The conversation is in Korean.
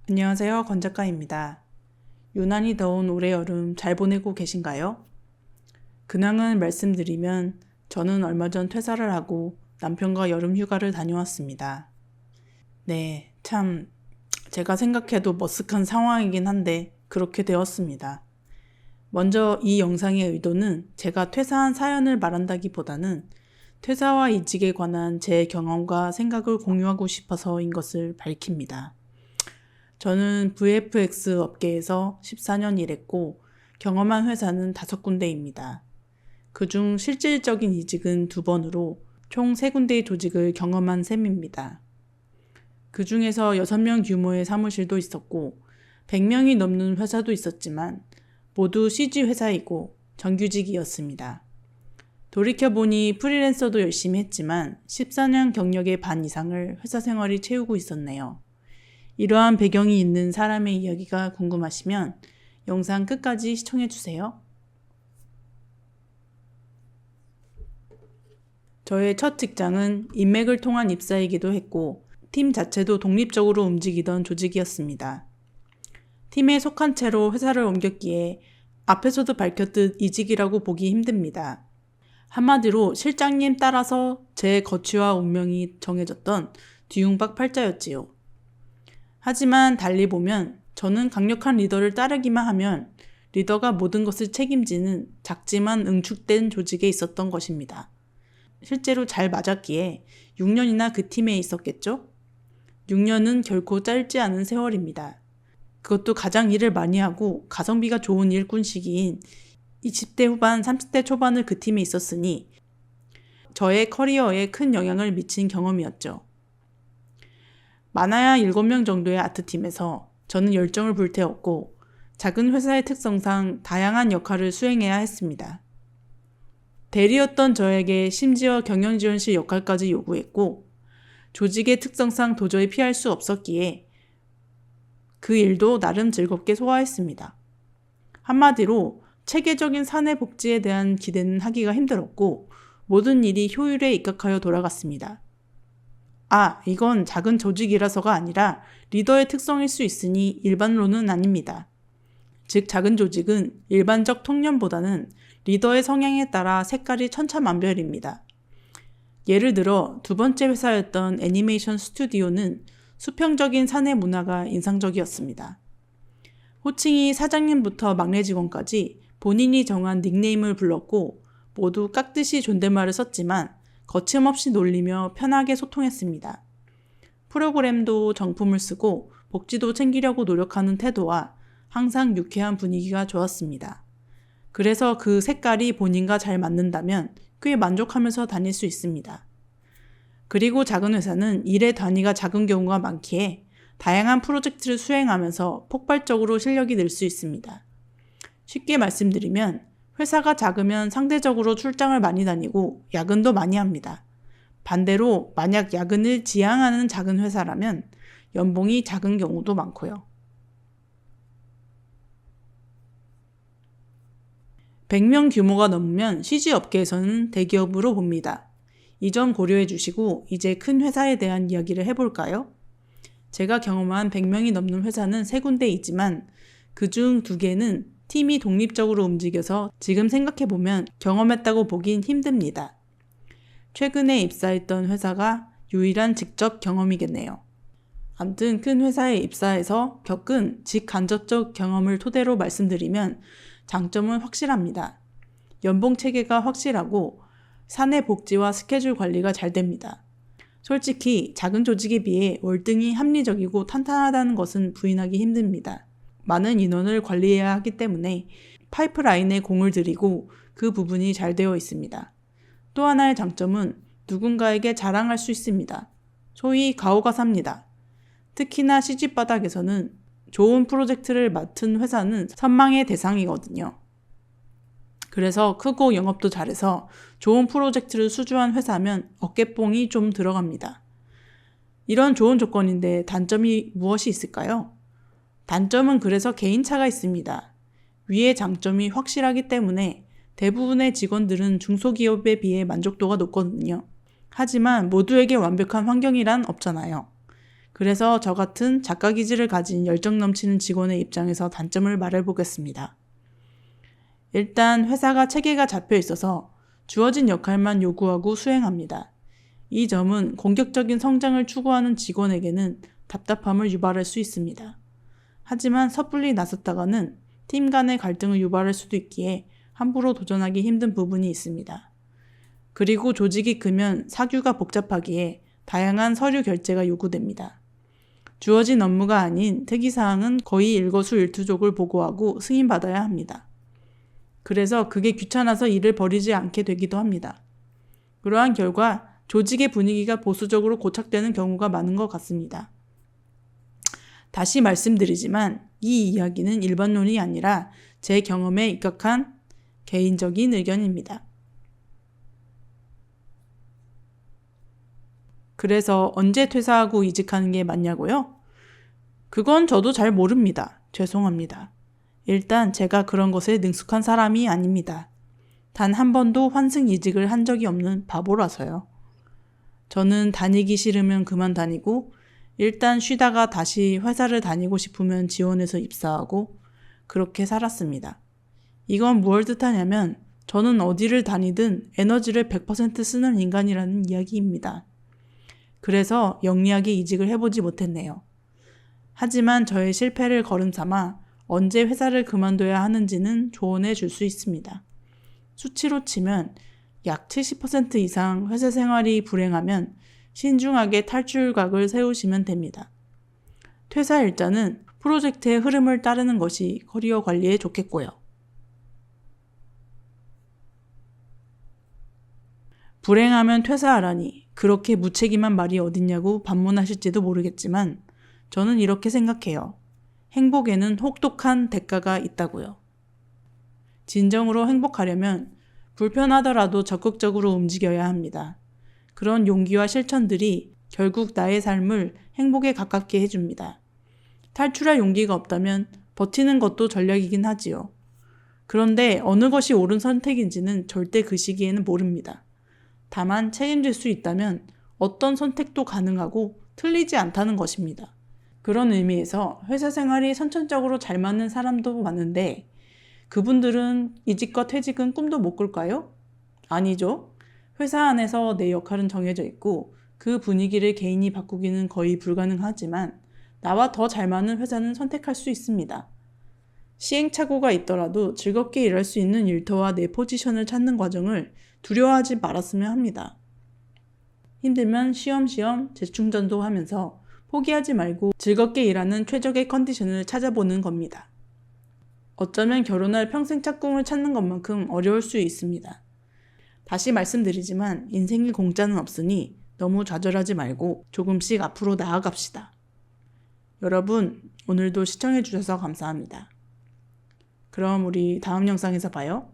안녕하세요. 권 작가입니다. 유난히 더운 올해 여름 잘 보내고 계신가요? 근황을 말씀드리면 저는 얼마 전 퇴사를 하고 남편과 여름 휴가를 다녀왔습니다. 네, 참 제가 생각해도 머쓱한 상황이긴 한데 그렇게 되었습니다. 먼저 이 영상의 의도는 제가 퇴사한 사연을 말한다기보다는 퇴사와 이직에 관한 제 경험과 생각을 공유하고 싶어서인 것을 밝힙니다. 저는 VFX 업계에서 14년 일했고 경험한 회사는 5군데입니다. 그중 실질적인 이직은 2번으로 총 3군데의 조직을 경험한 셈입니다. 그 중에서 6명 규모의 사무실도 있었고 100명이 넘는 회사도 있었지만 모두 CG 회사이고 정규직이었습니다. 돌이켜보니 프리랜서도 열심히 했지만 14년 경력의 반 이상을 회사 생활이 채우고 있었네요. 이러한 배경이 있는 사람의 이야기가 궁금하시면 영상 끝까지 시청해주세요. 저의 첫 직장은 인맥을 통한 입사이기도 했고 팀 자체도 독립적으로 움직이던 조직이었습니다. 팀에 속한 채로 회사를 옮겼기에 앞에서도 밝혔듯 이직이라고 보기 힘듭니다. 한마디로 실장님 따라서 제 거취와 운명이 정해졌던 뒤움박팔자였지요. 하지만 달리 보면 저는 강력한 리더를 따르기만 하면 리더가 모든 것을 책임지는 작지만 응축된 조직에 있었던 것입니다. 실제로 잘 맞았기에 6년이나 그 팀에 있었겠죠? 6년은 결코 짧지 않은 세월입니다. 그것도 가장 일을 많이 하고 가성비가 좋은 일꾼 시기인 20대 후반, 30대 초반을 그 팀에 있었으니 저의 커리어에 큰 영향을 미친 경험이었죠. 많아야 7명 정도의 아트팀에서 저는 열정을 불태웠고 작은 회사의 특성상 다양한 역할을 수행해야 했습니다. 대리였던 저에게 심지어 경영지원실 역할까지 요구했고 조직의 특성상 도저히 피할 수 없었기에 그 일도 나름 즐겁게 소화했습니다. 한마디로 체계적인 사내 복지에 대한 기대는 하기가 힘들었고 모든 일이 효율에 입각하여 돌아갔습니다. 이건 작은 조직이라서가 아니라 리더의 특성일 수 있으니 일반론은 아닙니다. 즉 작은 조직은 일반적 통념보다는 리더의 성향에 따라 색깔이 천차만별입니다. 예를 들어 2번째 회사였던 애니메이션 스튜디오는 수평적인 사내 문화가 인상적이었습니다. 호칭이 사장님부터 막내 직원까지 본인이 정한 닉네임을 불렀고 모두 깍듯이 존댓말을 썼지만 거침없이 놀리며 편하게 소통했습니다. 프로그램도 정품을 쓰고 복지도 챙기려고 노력하는 태도와 항상 유쾌한 분위기가 좋았습니다. 그래서 그 색깔이 본인과 잘 맞는다면 꽤 만족하면서 다닐 수 있습니다. 그리고 작은 회사는 일의 단위가 작은 경우가 많기에 다양한 프로젝트를 수행하면서 폭발적으로 실력이 늘 수 있습니다. 쉽게 말씀드리면 회사가 작으면 상대적으로 출장을 많이 다니고 야근도 많이 합니다. 반대로 만약 야근을 지향하는 작은 회사라면 연봉이 작은 경우도 많고요. 100명 규모가 넘으면 CG 업계에서는 대기업으로 봅니다. 이 점 고려해 주시고 이제 큰 회사에 대한 이야기를 해볼까요? 제가 경험한 100명이 넘는 회사는 3군데이지만 그중 2개는 팀이 독립적으로 움직여서 지금 생각해보면 경험했다고 보긴 힘듭니다. 최근에 입사했던 회사가 유일한 직접 경험이겠네요. 아무튼 큰 회사에 입사해서 겪은 직간접적 경험을 토대로 말씀드리면 장점은 확실합니다. 연봉 체계가 확실하고 사내 복지와 스케줄 관리가 잘 됩니다. 솔직히 작은 조직에 비해 월등히 합리적이고 탄탄하다는 것은 부인하기 힘듭니다. 많은 인원을 관리해야 하기 때문에 파이프라인에 공을 들이고 그 부분이 잘 되어 있습니다. 또 하나의 장점은 누군가에게 자랑할 수 있습니다. 소위 가오가사입니다. 특히나 시집 바닥에서는 좋은 프로젝트를 맡은 회사는 선망의 대상이거든요. 그래서 크고 영업도 잘해서 좋은 프로젝트를 수주한 회사면 어깨뽕이 좀 들어갑니다. 이런 좋은 조건인데 단점이 무엇이 있을까요? 단점은 그래서 개인차가 있습니다. 위의 장점이 확실하기 때문에 대부분의 직원들은 중소기업에 비해 만족도가 높거든요. 하지만 모두에게 완벽한 환경이란 없잖아요. 그래서 저 같은 작가 기질을 가진 열정 넘치는 직원의 입장에서 단점을 말해보겠습니다. 일단 회사가 체계가 잡혀 있어서 주어진 역할만 요구하고 수행합니다. 이 점은 공격적인 성장을 추구하는 직원에게는 답답함을 유발할 수 있습니다. 하지만 섣불리 나섰다가는 팀 간의 갈등을 유발할 수도 있기에 함부로 도전하기 힘든 부분이 있습니다. 그리고 조직이 크면 사규가 복잡하기에 다양한 서류 결제가 요구됩니다. 주어진 업무가 아닌 특이사항은 거의 일거수일투족을 보고하고 승인받아야 합니다. 그래서 그게 귀찮아서 일을 벌이지 않게 되기도 합니다. 그러한 결과 조직의 분위기가 보수적으로 고착되는 경우가 많은 것 같습니다. 다시 말씀드리지만 이 이야기는 일반론이 아니라 제 경험에 입각한 개인적인 의견입니다. 그래서 언제 퇴사하고 이직하는 게 맞냐고요? 그건 저도 잘 모릅니다. 죄송합니다. 일단 제가 그런 것에 능숙한 사람이 아닙니다. 단 한 번도 환승 이직을 한 적이 없는 바보라서요. 저는 다니기 싫으면 그만 다니고 일단 쉬다가 다시 회사를 다니고 싶으면 지원해서 입사하고 그렇게 살았습니다. 이건 무엇을 뜻하냐면 저는 어디를 다니든 에너지를 100% 쓰는 인간이라는 이야기입니다. 그래서 영리하게 이직을 해보지 못했네요. 하지만 저의 실패를 거름삼아 언제 회사를 그만둬야 하는지는 조언해 줄 수 있습니다. 수치로 치면 약 70% 이상 회사 생활이 불행하면 신중하게 탈출각을 세우시면 됩니다. 퇴사 일자는 프로젝트의 흐름을 따르는 것이 커리어 관리에 좋겠고요. 불행하면 퇴사하라니 그렇게 무책임한 말이 어딨냐고 반문하실지도 모르겠지만 저는 이렇게 생각해요. 행복에는 혹독한 대가가 있다고요. 진정으로 행복하려면 불편하더라도 적극적으로 움직여야 합니다. 그런 용기와 실천들이 결국 나의 삶을 행복에 가깝게 해줍니다. 탈출할 용기가 없다면 버티는 것도 전략이긴 하지요. 그런데 어느 것이 옳은 선택인지는 절대 그 시기에는 모릅니다. 다만 책임질 수 있다면 어떤 선택도 가능하고 틀리지 않다는 것입니다. 그런 의미에서 회사 생활이 선천적으로 잘 맞는 사람도 많은데 그분들은 이직과 퇴직은 꿈도 못 꿀까요? 아니죠. 회사 안에서 내 역할은 정해져 있고 그 분위기를 개인이 바꾸기는 거의 불가능하지만 나와 더 잘 맞는 회사는 선택할 수 있습니다. 시행착오가 있더라도 즐겁게 일할 수 있는 일터와 내 포지션을 찾는 과정을 두려워하지 말았으면 합니다. 힘들면 쉬엄쉬엄 재충전도 하면서 포기하지 말고 즐겁게 일하는 최적의 컨디션을 찾아보는 겁니다. 어쩌면 결혼할 평생 짝꿍을 찾는 것만큼 어려울 수 있습니다. 다시 말씀드리지만 인생이 공짜는 없으니 너무 좌절하지 말고 조금씩 앞으로 나아갑시다. 여러분, 오늘도 시청해주셔서 감사합니다. 그럼 우리 다음 영상에서 봐요.